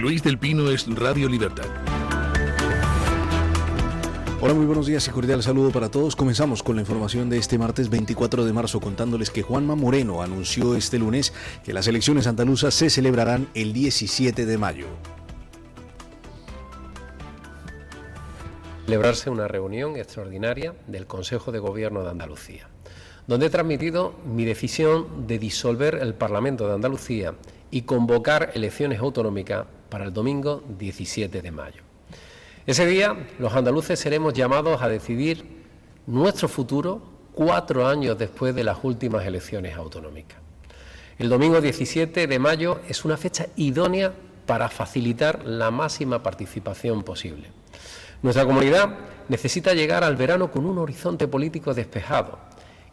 Ruiz del Pino es Radio Libertad. Hola, muy buenos días y cordial saludo para todos. Comenzamos con la información de este martes 24 de marzo contándoles que Juanma Moreno anunció este lunes que las elecciones andaluzas se celebrarán el 17 de mayo. Celebrarse una reunión extraordinaria del Consejo de Gobierno de Andalucía, donde he transmitido mi decisión de disolver el Parlamento de Andalucía y convocar elecciones autonómicas para el domingo 17 de mayo. Ese día, los andaluces seremos llamados a decidir nuestro futuro 4 años después de las últimas elecciones autonómicas. El domingo 17 de mayo es una fecha idónea para facilitar la máxima participación posible. Nuestra comunidad necesita llegar al verano con un horizonte político despejado.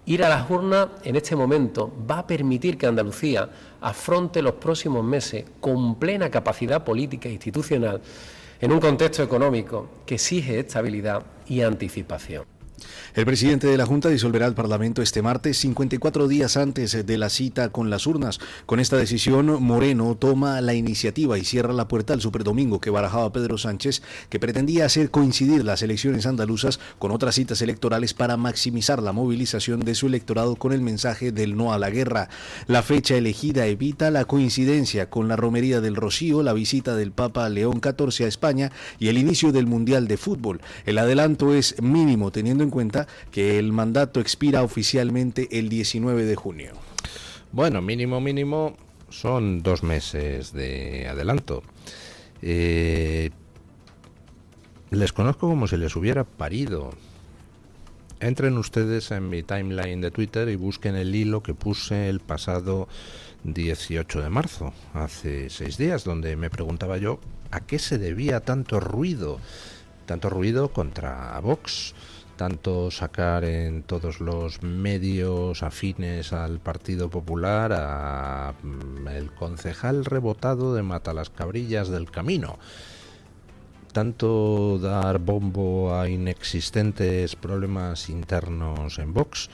Ir a las urnas en este momento va a permitir que Andalucía afronte los próximos meses con plena capacidad política e institucional en un contexto económico que exige estabilidad y anticipación. El presidente de la Junta disolverá el Parlamento este martes, 54 días antes de la cita con las urnas. Con esta decisión, Moreno toma la iniciativa y cierra la puerta al superdomingo que barajaba Pedro Sánchez, que pretendía hacer coincidir las elecciones andaluzas con otras citas electorales para maximizar la movilización de su electorado con el mensaje del no a la guerra. La fecha elegida evita la coincidencia con la romería del Rocío, la visita del Papa León XIV a España y el inicio del Mundial de Fútbol. El adelanto es mínimo, teniendo en cuenta que el mandato expira oficialmente el 19 de junio. Bueno, mínimo son 2 meses de adelanto. Les conozco como si les hubiera parido. Entren ustedes en mi timeline de Twitter y busquen el hilo que puse el pasado 18 de marzo, hace 6 días, donde me preguntaba yo a qué se debía tanto ruido contra Vox. Tanto sacar en todos los medios afines al Partido Popular a el concejal rebotado de Matalascabrillas del Camino, tanto dar bombo a inexistentes problemas internos en Vox,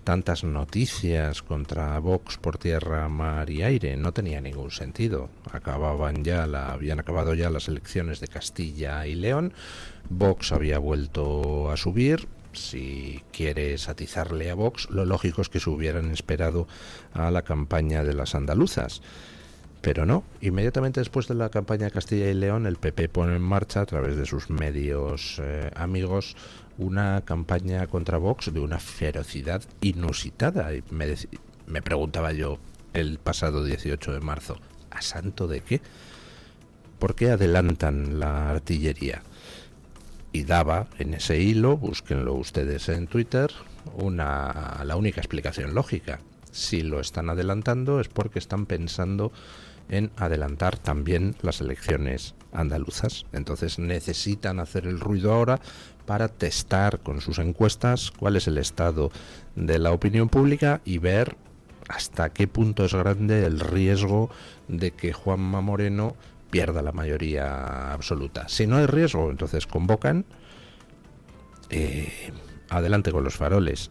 tantas noticias contra Vox por tierra, mar y aire, no tenía ningún sentido. Habían acabado ya las elecciones de Castilla y León, Vox había vuelto a subir. Si quieres atizarle a Vox, lo lógico es que se hubieran esperado a la campaña de las andaluzas. Pero no, inmediatamente después de la campaña de Castilla y León, el PP pone en marcha, a través de sus medios amigos, una campaña contra Vox de una ferocidad inusitada. Y me preguntaba yo el pasado 18 de marzo, ¿a santo de qué? ¿Por qué adelantan la artillería? Y daba en ese hilo, búsquenlo ustedes en Twitter, la única explicación lógica. Si lo están adelantando es porque están pensando en adelantar también las elecciones andaluzas. Entonces necesitan hacer el ruido ahora para testar con sus encuestas cuál es el estado de la opinión pública y ver hasta qué punto es grande el riesgo de que Juanma Moreno pierda la mayoría absoluta. Si no hay riesgo, entonces convocan, adelante con los faroles.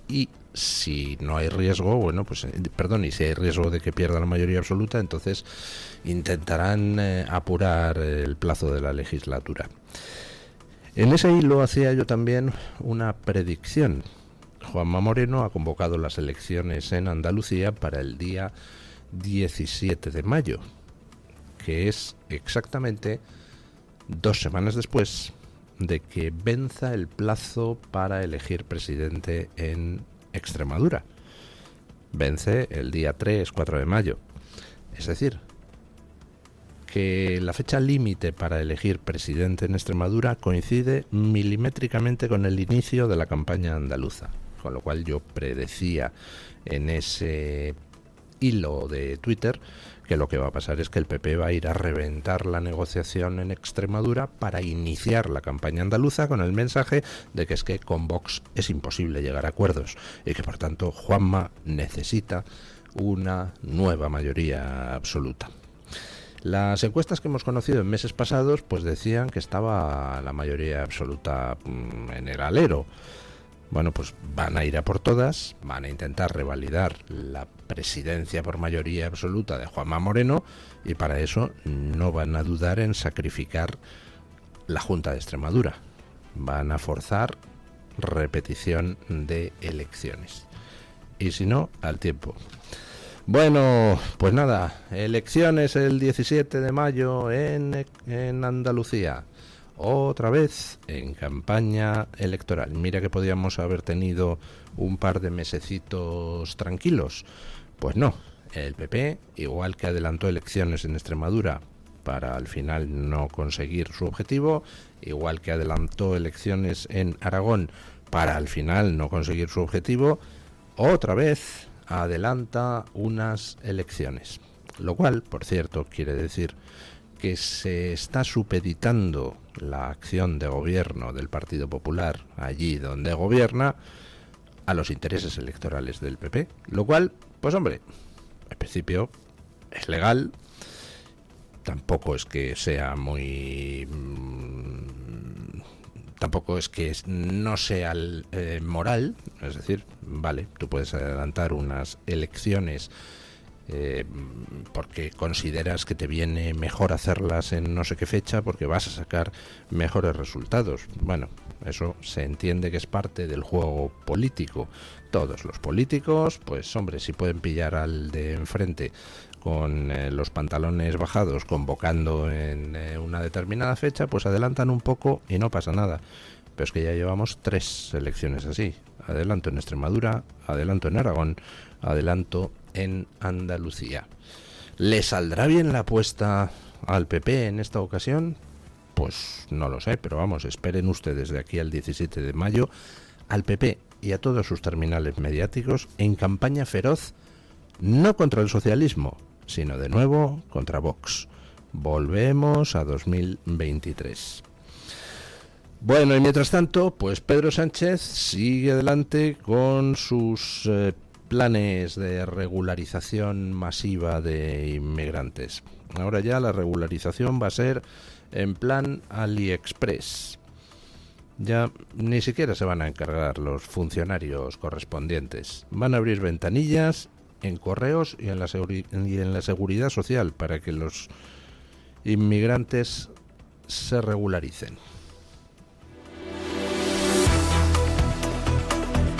Y si no hay riesgo, y si hay riesgo de que pierda la mayoría absoluta, entonces intentarán apurar el plazo de la legislatura. En ese hilo hacía yo también una predicción. Juanma Moreno ha convocado las elecciones en Andalucía para el día 17 de mayo, que es exactamente 2 semanas después de que venza el plazo para elegir presidente en Extremadura. Vence el día 3-4 de mayo. Es decir, que la fecha límite para elegir presidente en Extremadura coincide milimétricamente con el inicio de la campaña andaluza. Con lo cual yo predecía en ese hilo de Twitter que lo que va a pasar es que el PP va a ir a reventar la negociación en Extremadura para iniciar la campaña andaluza con el mensaje de que es que con Vox es imposible llegar a acuerdos y que por tanto Juanma necesita una nueva mayoría absoluta. Las encuestas que hemos conocido en meses pasados pues decían que estaba la mayoría absoluta en el alero. Bueno, pues van a ir a por todas, van a intentar revalidar la presidencia por mayoría absoluta de Juanma Moreno, y para eso no van a dudar en sacrificar la Junta de Extremadura. Van a forzar repetición de elecciones. Y si no, al tiempo. Bueno, pues nada, elecciones el 17 de mayo en Andalucía. Otra vez en campaña electoral. Mira que podíamos haber tenido un par de mesecitos tranquilos. Pues no, el PP, igual que adelantó elecciones en Extremadura para al final no conseguir su objetivo, igual que adelantó elecciones en Aragón para al final no conseguir su objetivo, otra vez adelanta unas elecciones. Lo cual, por cierto, quiere decir que se está supeditando la acción de gobierno del Partido Popular allí donde gobierna a los intereses electorales del PP, lo cual, pues hombre, en principio es legal, tampoco es que sea muy... tampoco es que no sea moral, es decir, vale, tú puedes adelantar unas elecciones porque consideras que te viene mejor hacerlas en no sé qué fecha porque vas a sacar mejores resultados. Bueno, eso se entiende que es parte del juego político. Todos los políticos, pues hombre, si pueden pillar al de enfrente con los pantalones bajados convocando en una determinada fecha, pues adelantan un poco y no pasa nada. Pero es que ya llevamos 3 elecciones así. Adelanto en Extremadura, adelanto en Aragón, adelanto en Andalucía. ¿Le saldrá bien la apuesta al PP en esta ocasión? Pues no lo sé, pero vamos, esperen ustedes de aquí al 17 de mayo al PP y a todos sus terminales mediáticos en campaña feroz, no contra el socialismo, sino de nuevo contra Vox. Volvemos a 2023. Bueno, y mientras tanto, pues Pedro Sánchez sigue adelante con sus planes de regularización masiva de inmigrantes. Ahora ya la regularización va a ser en plan AliExpress. Ya ni siquiera se van a encargar los funcionarios correspondientes. Van a abrir ventanillas en correos y en la seguridad social para que los inmigrantes se regularicen.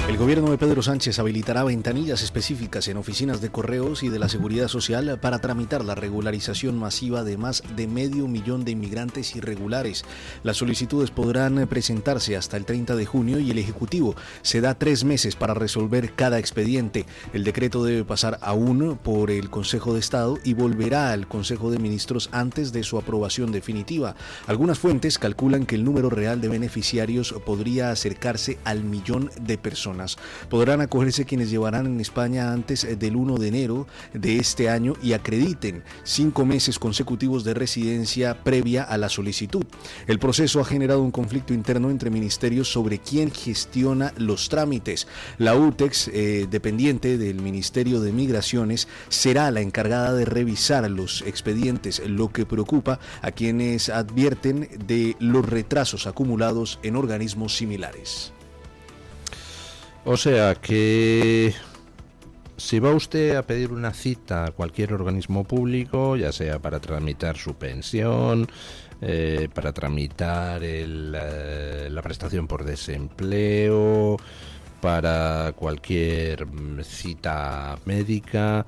El gobierno de Pedro Sánchez habilitará ventanillas específicas en oficinas de correos y de la Seguridad Social para tramitar la regularización masiva de más de 500.000 de inmigrantes irregulares. Las solicitudes podrán presentarse hasta el 30 de junio y el Ejecutivo se da 3 meses para resolver cada expediente. El decreto debe pasar aún por el Consejo de Estado y volverá al Consejo de Ministros antes de su aprobación definitiva. Algunas fuentes calculan que el número real de beneficiarios podría acercarse al 1.000.000 de personas. Podrán acogerse quienes llevarán en España antes del 1 de enero de este año y acrediten 5 meses consecutivos de residencia previa a la solicitud. El proceso ha generado un conflicto interno entre ministerios sobre quién gestiona los trámites. La UTEX, dependiente del Ministerio de Migraciones, será la encargada de revisar los expedientes, lo que preocupa a quienes advierten de los retrasos acumulados en organismos similares. O sea que si va usted a pedir una cita a cualquier organismo público, ya sea para tramitar su pensión, para tramitar la prestación por desempleo, para cualquier cita médica,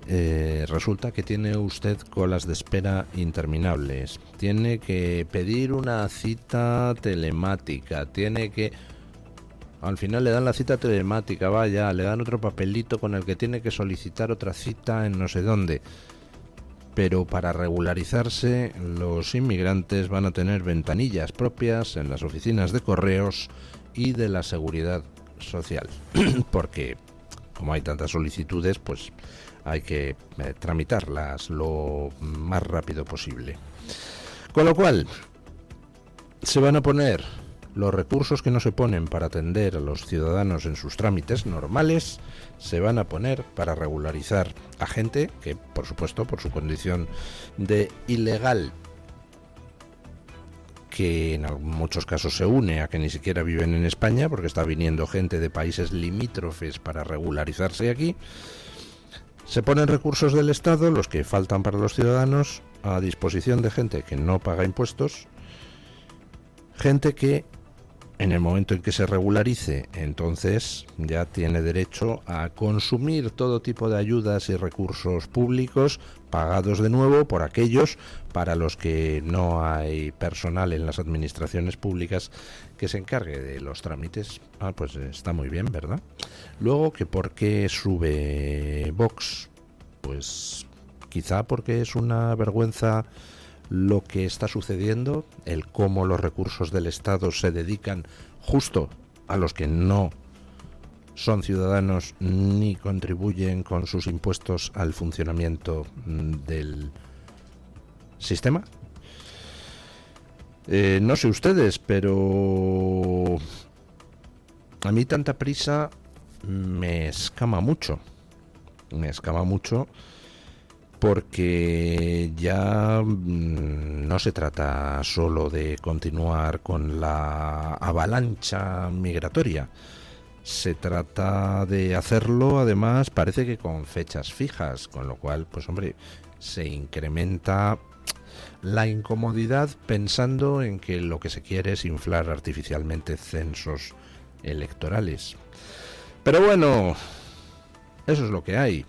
resulta que tiene usted colas de espera interminables. Tiene que pedir una cita telemática, tiene que... Al final le dan la cita telemática, vaya, le dan otro papelito con el que tiene que solicitar otra cita en no sé dónde. Pero para regularizarse, los inmigrantes van a tener ventanillas propias en las oficinas de correos y de la seguridad social. Porque, como hay tantas solicitudes, pues hay que tramitarlas lo más rápido posible. Con lo cual, se van a poner los recursos que no se ponen para atender a los ciudadanos en sus trámites normales, se van a poner para regularizar a gente que, por supuesto, por su condición de ilegal, que en muchos casos se une a que ni siquiera viven en España, porque está viniendo gente de países limítrofes para regularizarse aquí. Se ponen recursos del Estado, los que faltan para los ciudadanos, a disposición de gente que no paga impuestos, gente que en el momento en que se regularice, entonces ya tiene derecho a consumir todo tipo de ayudas y recursos públicos pagados de nuevo por aquellos para los que no hay personal en las administraciones públicas que se encargue de los trámites. Pues está muy bien, ¿verdad? Luego, que ¿por qué sube Vox? Pues quizá porque es una vergüenza lo que está sucediendo, el cómo los recursos del Estado se dedican justo a los que no son ciudadanos ni contribuyen con sus impuestos al funcionamiento del sistema. No sé ustedes, pero a mí tanta prisa me escama mucho. Porque ya no se trata solo de continuar con la avalancha migratoria. Se trata de hacerlo, además, parece que con fechas fijas, con lo cual, pues hombre, se incrementa la incomodidad pensando en que lo que se quiere es inflar artificialmente censos electorales. Pero bueno, eso es lo que hay.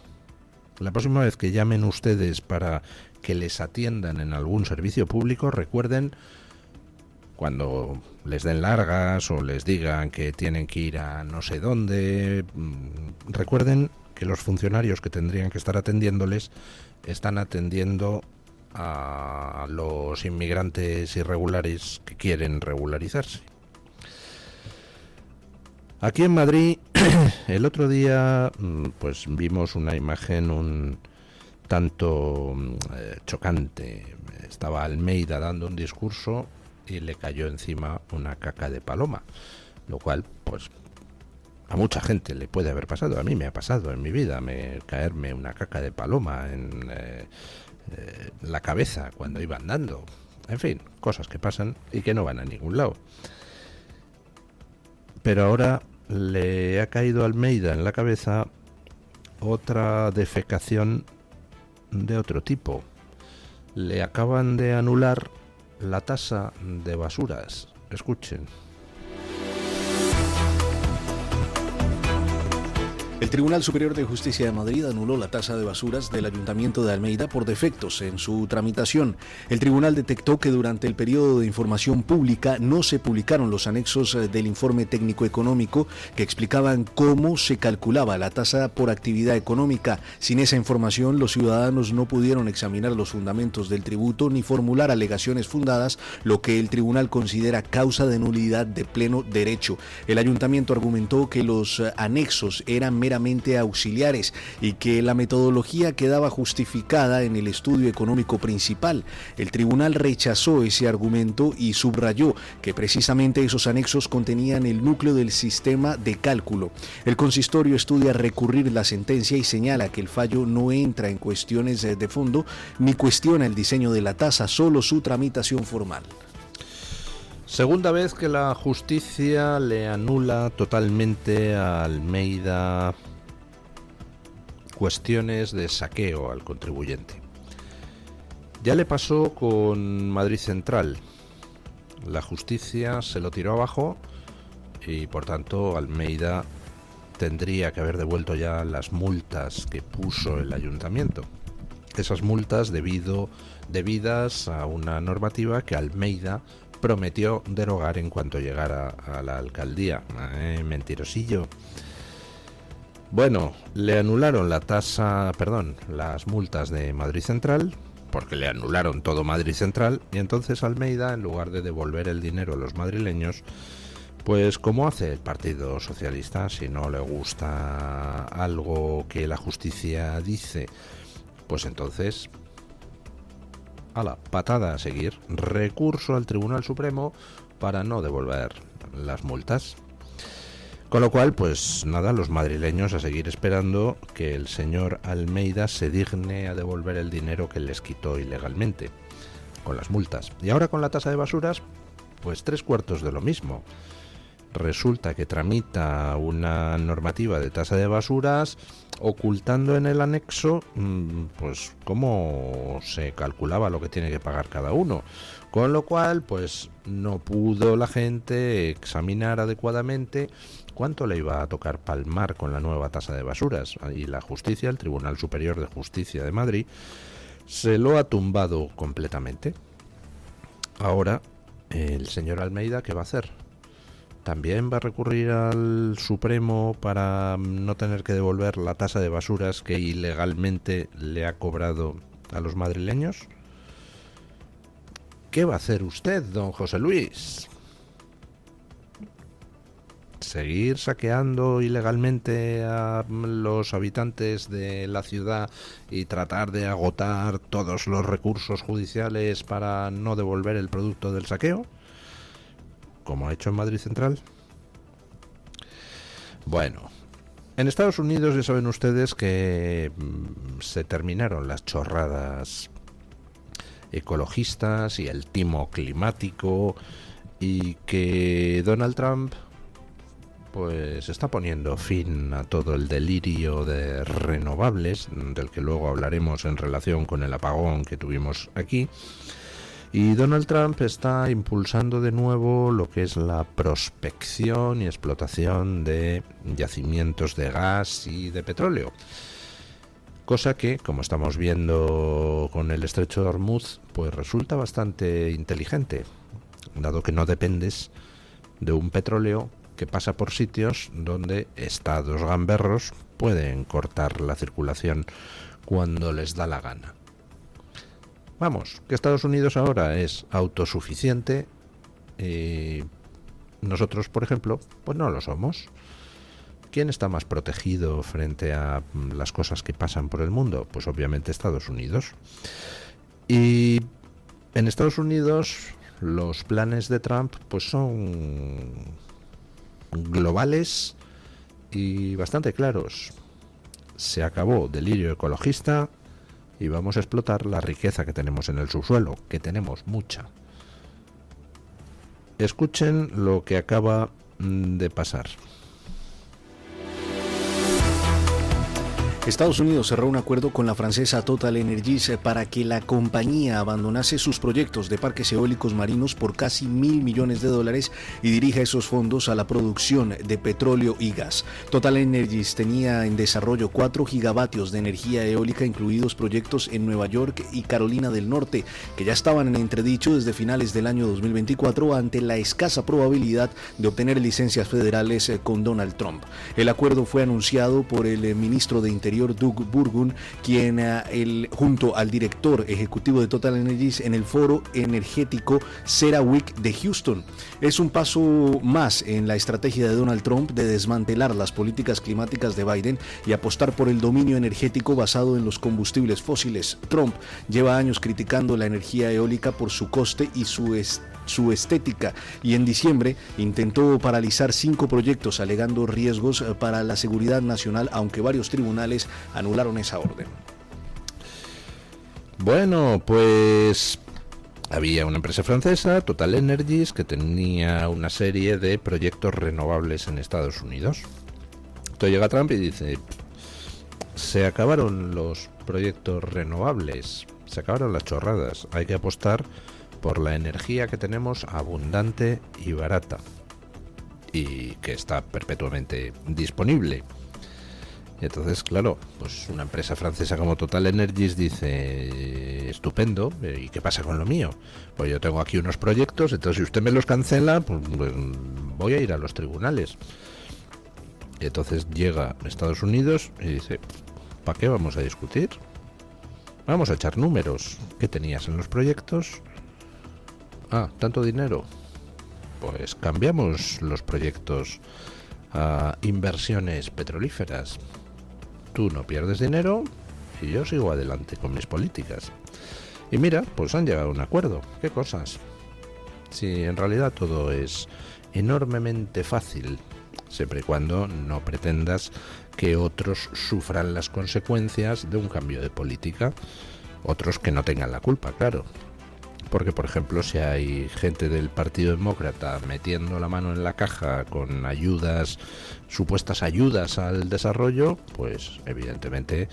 La próxima vez que llamen ustedes para que les atiendan en algún servicio público, recuerden, cuando les den largas o les digan que tienen que ir a no sé dónde, recuerden que los funcionarios que tendrían que estar atendiéndoles están atendiendo a los inmigrantes irregulares que quieren regularizarse. Aquí en Madrid, el otro día, pues vimos una imagen un tanto chocante. Estaba Almeida dando un discurso y le cayó encima una caca de paloma, lo cual, pues, a mucha gente le puede haber pasado. A mí me ha pasado en mi vida caerme una caca de paloma en la cabeza cuando iba andando. En fin, cosas que pasan y que no van a ningún lado. Pero ahora le ha caído a Almeida en la cabeza otra defecación de otro tipo. Le acaban de anular la tasa de basuras. Escuchen. El Tribunal Superior de Justicia de Madrid anuló la tasa de basuras del Ayuntamiento de Almeida por defectos en su tramitación. El tribunal detectó que durante el periodo de información pública no se publicaron los anexos del informe técnico económico que explicaban cómo se calculaba la tasa por actividad económica. Sin esa información, los ciudadanos no pudieron examinar los fundamentos del tributo ni formular alegaciones fundadas, lo que el tribunal considera causa de nulidad de pleno derecho. El ayuntamiento argumentó que los anexos eran meramente auxiliares y que la metodología quedaba justificada en el estudio económico principal. El tribunal rechazó ese argumento y subrayó que precisamente esos anexos contenían el núcleo del sistema de cálculo. El consistorio estudia recurrir la sentencia y señala que el fallo no entra en cuestiones de fondo ni cuestiona el diseño de la tasa, solo su tramitación formal. Segunda vez que la justicia le anula totalmente a Almeida cuestiones de saqueo al contribuyente. Ya le pasó con Madrid Central. La justicia se lo tiró abajo y por tanto Almeida tendría que haber devuelto ya las multas que puso el ayuntamiento. Esas multas debidas a una normativa que Almeida prometió derogar en cuanto llegara a la alcaldía. Mentirosillo. Bueno, le anularon las multas de Madrid Central, porque le anularon todo Madrid Central, y entonces Almeida, en lugar de devolver el dinero a los madrileños, pues como hace el Partido Socialista, si no le gusta algo que la justicia dice, pues entonces a la patada a seguir, recurso al Tribunal Supremo para no devolver las multas. Con lo cual, pues nada, los madrileños a seguir esperando que el señor Almeida se digne a devolver el dinero que les quitó ilegalmente con las multas. Y ahora con la tasa de basuras, Pues 3/4 de lo mismo. Resulta que tramita una normativa de tasa de basuras ocultando en el anexo pues cómo se calculaba lo que tiene que pagar cada uno, con lo cual pues no pudo la gente examinar adecuadamente cuánto le iba a tocar palmar con la nueva tasa de basuras, y la justicia, el Tribunal Superior de Justicia de Madrid, se lo ha tumbado completamente. Ahora el señor Almeida, ¿qué va a hacer? ¿También va a recurrir al Supremo para no tener que devolver la tasa de basuras que ilegalmente le ha cobrado a los madrileños? ¿Qué va a hacer usted, don José Luis? ¿Seguir saqueando ilegalmente a los habitantes de la ciudad y tratar de agotar todos los recursos judiciales para no devolver el producto del saqueo, como ha hecho en Madrid Central? Bueno, en Estados Unidos ya saben ustedes que se terminaron las chorradas ecologistas y el timo climático, y que Donald Trump pues está poniendo fin a todo el delirio de renovables, del que luego hablaremos en relación con el apagón que tuvimos aquí. Y Donald Trump está impulsando de nuevo lo que es la prospección y explotación de yacimientos de gas y de petróleo. Cosa que, como estamos viendo con el estrecho de Hormuz, pues resulta bastante inteligente, dado que no dependes de un petróleo que pasa por sitios donde estados gamberros pueden cortar la circulación cuando les da la gana. Vamos, que Estados Unidos ahora es autosuficiente y nosotros, por ejemplo, pues no lo somos. ¿Quién está más protegido frente a las cosas que pasan por el mundo? Pues obviamente Estados Unidos. Y en Estados Unidos los planes de Trump pues son globales y bastante claros. Se acabó delirio ecologista y vamos a explotar la riqueza que tenemos en el subsuelo, que tenemos mucha. Escuchen lo que acaba de pasar. Estados Unidos cerró un acuerdo con la francesa Total Energies para que la compañía abandonase sus proyectos de parques eólicos marinos por casi $1.000 millones y dirija esos fondos a la producción de petróleo y gas. Total Energies tenía en desarrollo 4 gigavatios de energía eólica, incluidos proyectos en Nueva York y Carolina del Norte, que ya estaban en entredicho desde finales del año 2024 ante la escasa probabilidad de obtener licencias federales con Donald Trump. El acuerdo fue anunciado por el ministro de Interior Doug Burgum, quien junto al director ejecutivo de Total Energies en el foro energético CERAWeek de Houston. Es un paso más en la estrategia de Donald Trump de desmantelar las políticas climáticas de Biden y apostar por el dominio energético basado en los combustibles fósiles. Trump lleva años criticando la energía eólica por su coste y su estética, y en diciembre intentó paralizar 5 proyectos alegando riesgos para la seguridad nacional, aunque varios tribunales anularon esa orden. Bueno, pues había una empresa francesa, Total Energies, que tenía una serie de proyectos renovables en Estados Unidos. Entonces llega Trump y dice: se acabaron los proyectos renovables, se acabaron las chorradas, hay que apostar por la energía que tenemos abundante y barata y que está perpetuamente disponible. Y entonces, claro, pues una empresa francesa como Total Energies dice: estupendo, ¿y qué pasa con lo mío? Pues yo tengo aquí unos proyectos, entonces si usted me los cancela, pues voy a ir a los tribunales. Y entonces llega a Estados Unidos y dice: ¿para qué vamos a discutir? Vamos a echar números. ¿Qué tenías en los proyectos? Ah, tanto dinero. Pues cambiamos los proyectos a inversiones petrolíferas. Tú no pierdes dinero y yo sigo adelante con mis políticas. Y mira, pues han llegado a un acuerdo. ¿Qué cosas? Si en realidad todo es enormemente fácil, siempre y cuando no pretendas que otros sufran las consecuencias de un cambio de política, otros que no tengan la culpa, claro. Porque, por ejemplo, si hay gente del Partido Demócrata metiendo la mano en la caja con ayudas, supuestas ayudas al desarrollo, pues evidentemente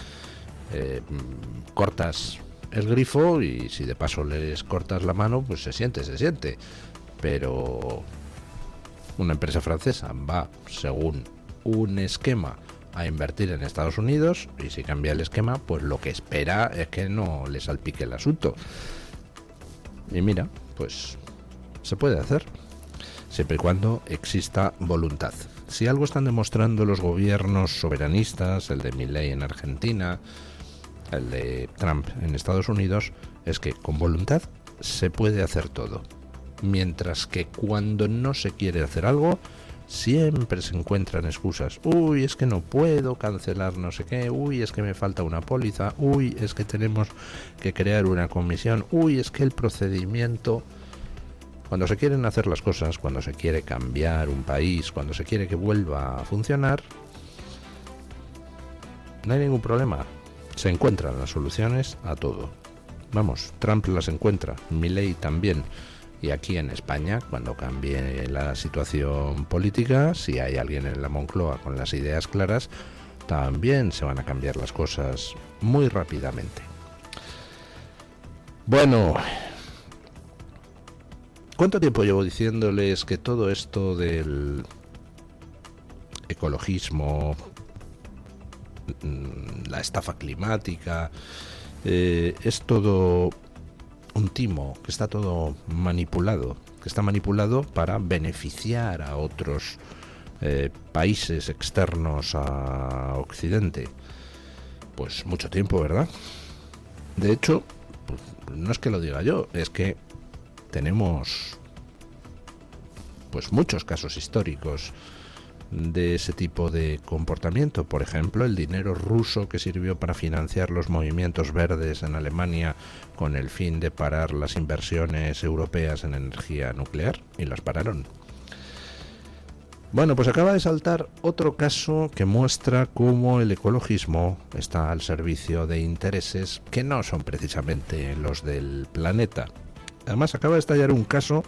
cortas el grifo, y si de paso les cortas la mano, pues se siente. Pero una empresa francesa va según un esquema a invertir en Estados Unidos, y si cambia el esquema, pues lo que espera es que no le salpique el asunto. Y mira, pues se puede hacer, siempre y cuando exista voluntad. Si algo están demostrando los gobiernos soberanistas, el de Milei en Argentina, el de Trump en Estados Unidos, es que con voluntad se puede hacer todo. Mientras que cuando no se quiere hacer algo, siempre se encuentran excusas. Uy, es que no puedo cancelar no sé qué. Uy, es que me falta una póliza. Uy, es que tenemos que crear una comisión. Uy, es que el procedimiento... Cuando se quieren hacer las cosas, cuando se quiere cambiar un país, cuando se quiere que vuelva a funcionar, no hay ningún problema. Se encuentran las soluciones a todo. Vamos, Trump las encuentra, Milei también. Y aquí en España, cuando cambie la situación política, si hay alguien en la Moncloa con las ideas claras, también se van a cambiar las cosas muy rápidamente. Bueno, ¿cuánto tiempo llevo diciéndoles que todo esto del ecologismo, la estafa climática, es todo un timo, que está todo manipulado, que está manipulado para beneficiar a otros países externos a Occidente? Pues mucho tiempo, ¿verdad? De hecho, pues, no es que lo diga yo, es que tenemos pues muchos casos históricos de ese tipo de comportamiento. Por ejemplo, el dinero ruso que sirvió para financiar los movimientos verdes en Alemania con el fin de parar las inversiones europeas en energía nuclear, y las pararon. Bueno, pues acaba de saltar otro caso que muestra cómo el ecologismo está al servicio de intereses que no son precisamente los del planeta. Además, acaba de estallar un caso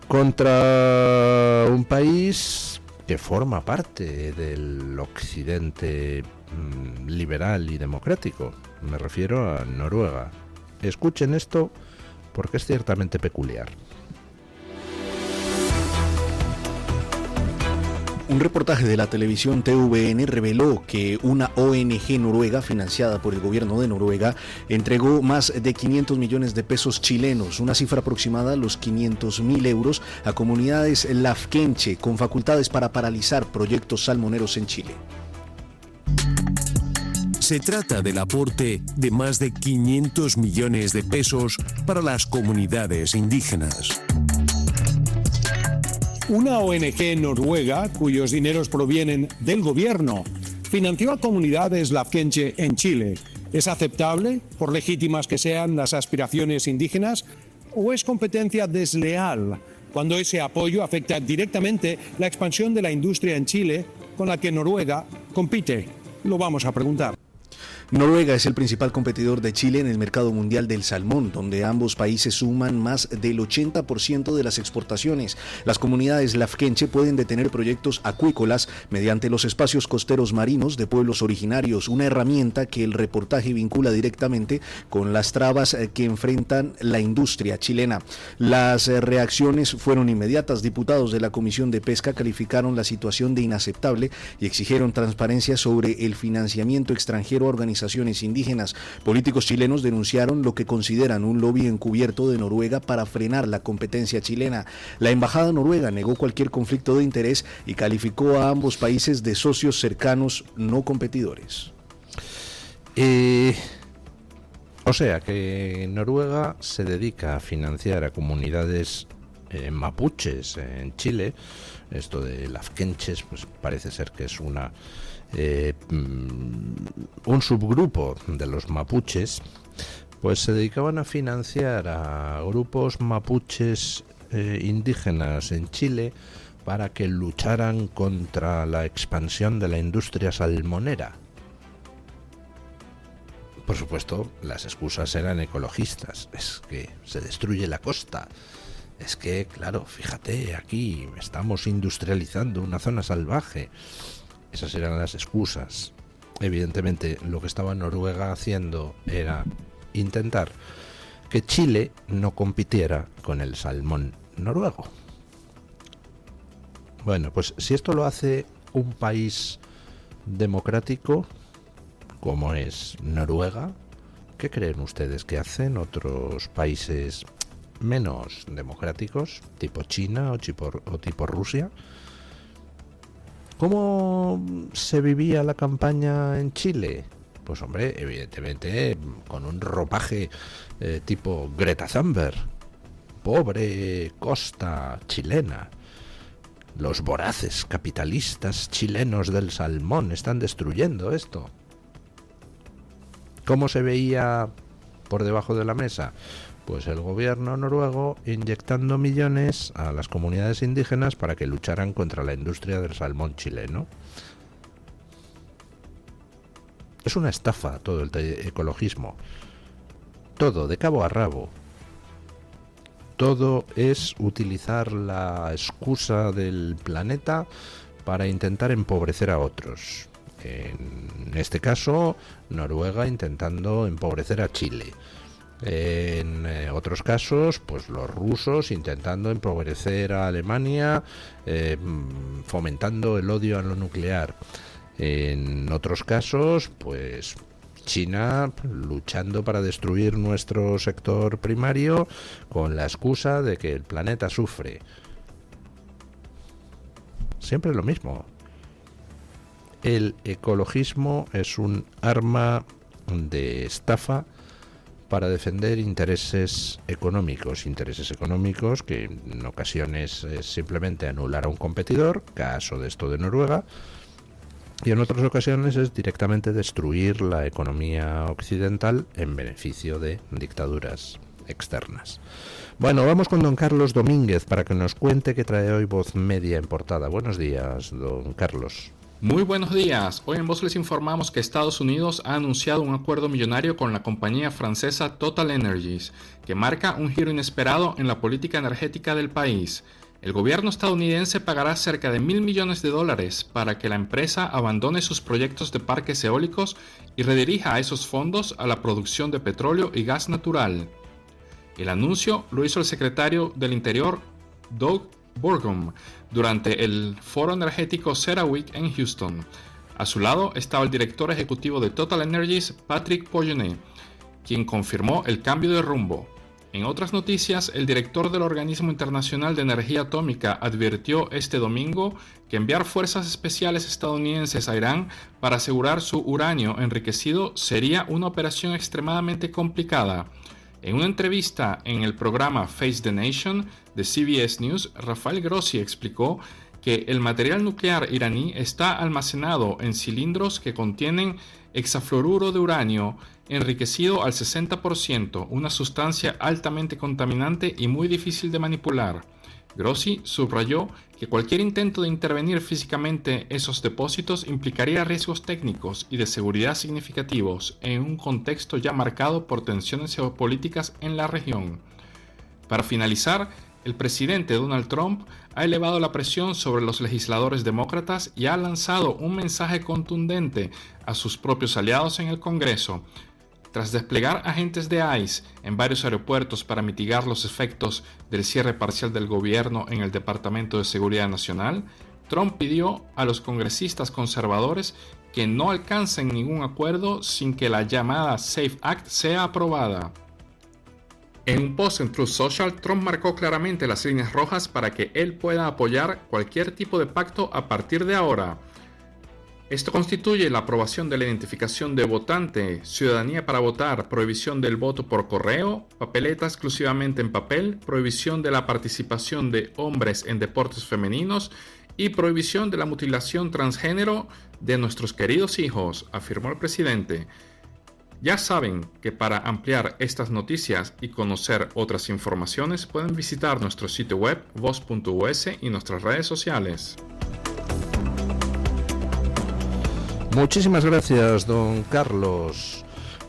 contra un país que forma parte del occidente liberal y democrático. Me refiero a Noruega. Escuchen esto porque es ciertamente peculiar. Un reportaje de la televisión TVN reveló que una ONG noruega financiada por el gobierno de Noruega entregó más de 500 millones de pesos chilenos, una cifra aproximada a los 500.000 euros, a comunidades lafkenche con facultades para paralizar proyectos salmoneros en Chile. Se trata del aporte de más de 500 millones de pesos para las comunidades indígenas. Una ONG noruega, cuyos dineros provienen del gobierno, financió a comunidades lafkenche en Chile. ¿Es aceptable, por legítimas que sean las aspiraciones indígenas, o es competencia desleal cuando ese apoyo afecta directamente la expansión de la industria en Chile con la que Noruega compite? Lo vamos a preguntar. Noruega es el principal competidor de Chile en el mercado mundial del salmón, donde ambos países suman más del 80% de las exportaciones. Las comunidades lafkenche pueden detener proyectos acuícolas mediante los espacios costeros marinos de pueblos originarios, una herramienta que el reportaje vincula directamente con las trabas que enfrentan la industria chilena. Las reacciones fueron inmediatas. Diputados de la Comisión de Pesca calificaron la situación de inaceptable y exigieron transparencia sobre el financiamiento extranjero a organizaciones indígenas. Políticos chilenos denunciaron lo que consideran un lobby encubierto de Noruega para frenar la competencia chilena. La embajada noruega negó cualquier conflicto de interés y calificó a ambos países de socios cercanos no competidores. O sea que Noruega se dedica a financiar a comunidades mapuches en Chile. Esto de lafkenches, pues parece ser que es un subgrupo de los mapuches, pues se dedicaban a financiar a grupos mapuches indígenas en Chile para que lucharan contra la expansión de la industria salmonera. Por supuesto, las excusas eran ecologistas. Es que se destruye la costa. Es que, claro, fíjate, aquí estamos industrializando una zona salvaje. Esas eran las excusas. Evidentemente, lo que estaba Noruega haciendo era intentar que Chile no compitiera con el salmón noruego. Bueno, pues si esto lo hace un país democrático como es Noruega, ¿qué creen ustedes que hacen otros países menos democráticos, tipo China o tipo Rusia? ¿Cómo se vivía la campaña en Chile? Pues hombre, evidentemente con un ropaje tipo Greta Thunberg. Pobre costa chilena. Los voraces capitalistas chilenos del salmón están destruyendo esto. ¿Cómo se veía por debajo de la mesa? Pues el gobierno noruego inyectando millones a las comunidades indígenas para que lucharan contra la industria del salmón chileno. Es una estafa todo el ecologismo. Todo, de cabo a rabo. Todo es utilizar la excusa del planeta para intentar empobrecer a otros. En este caso, Noruega intentando empobrecer a Chile. En otros casos, pues los rusos intentando empobrecer a Alemania, fomentando el odio a lo nuclear. En otros casos, pues China luchando para destruir nuestro sector primario con la excusa de que el planeta sufre. Siempre lo mismo. El ecologismo es un arma de estafa para defender intereses económicos que en ocasiones es simplemente anular a un competidor, caso de esto de Noruega, y en otras ocasiones es directamente destruir la economía occidental en beneficio de dictaduras externas. Bueno, vamos con don Carlos Domínguez para que nos cuente qué trae hoy Voz Media en portada. Buenos días, don Carlos. Muy buenos días. Hoy en Voz les informamos que Estados Unidos ha anunciado un acuerdo millonario con la compañía francesa Total Energies, que marca un giro inesperado en la política energética del país. El gobierno estadounidense pagará cerca de $1.000 millones para que la empresa abandone sus proyectos de parques eólicos y redirija a esos fondos a la producción de petróleo y gas natural. El anuncio lo hizo el secretario del Interior, Doug Burgum, durante el foro energético CERAWeek en Houston. A su lado estaba el director ejecutivo de Total Energies, Patrick Pouyanné, quien confirmó el cambio de rumbo. En otras noticias, el director del Organismo Internacional de Energía Atómica advirtió este domingo que enviar fuerzas especiales estadounidenses a Irán para asegurar su uranio enriquecido sería una operación extremadamente complicada. En una entrevista en el programa Face the Nation de CBS News, Rafael Grossi explicó que el material nuclear iraní está almacenado en cilindros que contienen hexafluoruro de uranio enriquecido al 60%, una sustancia altamente contaminante y muy difícil de manipular. Grossi subrayó que cualquier intento de intervenir físicamente esos depósitos implicaría riesgos técnicos y de seguridad significativos en un contexto ya marcado por tensiones geopolíticas en la región. Para finalizar, el presidente Donald Trump ha elevado la presión sobre los legisladores demócratas y ha lanzado un mensaje contundente a sus propios aliados en el Congreso. Tras desplegar agentes de ICE en varios aeropuertos para mitigar los efectos del cierre parcial del gobierno en el Departamento de Seguridad Nacional, Trump pidió a los congresistas conservadores que no alcancen ningún acuerdo sin que la llamada SAFE Act sea aprobada. En un post en Truth Social, Trump marcó claramente las líneas rojas para que él pueda apoyar cualquier tipo de pacto a partir de ahora. Esto constituye la aprobación de la identificación de votante, ciudadanía para votar, prohibición del voto por correo, papeleta exclusivamente en papel, prohibición de la participación de hombres en deportes femeninos y prohibición de la mutilación transgénero de nuestros queridos hijos, afirmó el presidente. Ya saben que para ampliar estas noticias y conocer otras informaciones pueden visitar nuestro sitio web voz.us y nuestras redes sociales. Muchísimas gracias, don Carlos.